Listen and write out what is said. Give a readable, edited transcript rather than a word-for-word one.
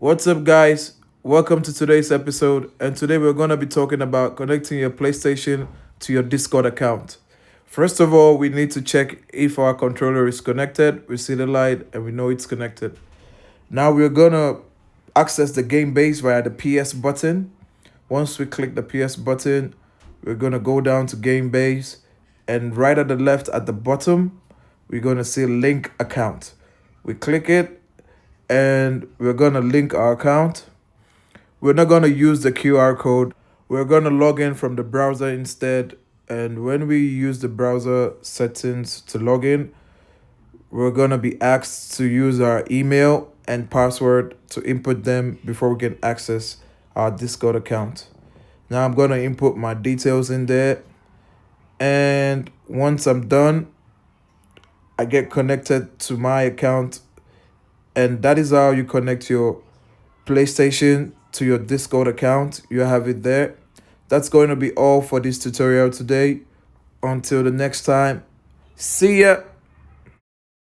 What's up, guys? Welcome to today's episode. And today we're going to be talking about connecting your PlayStation to your Discord account. First of all, we need to check if our controller is connected. We see the light and we know it's connected. Now we're going to access the game base via the PS button. Once we click the PS button, we're going to go down to game base. And right at the left at the bottom, we're going to see link account. We click it and we're going to link our account. We're not going to use the QR code. We're going to log in from the browser instead. And when we use the browser settings to log in, we're going to be asked to use our email and password to input them before we can access our Discord account. Now I'm going to input my details in there. And once I'm done, I get connected to my account. And that is how you connect your PlayStation to your Discord account. You have it there. That's going to be all for this tutorial today. Until the next time, see ya.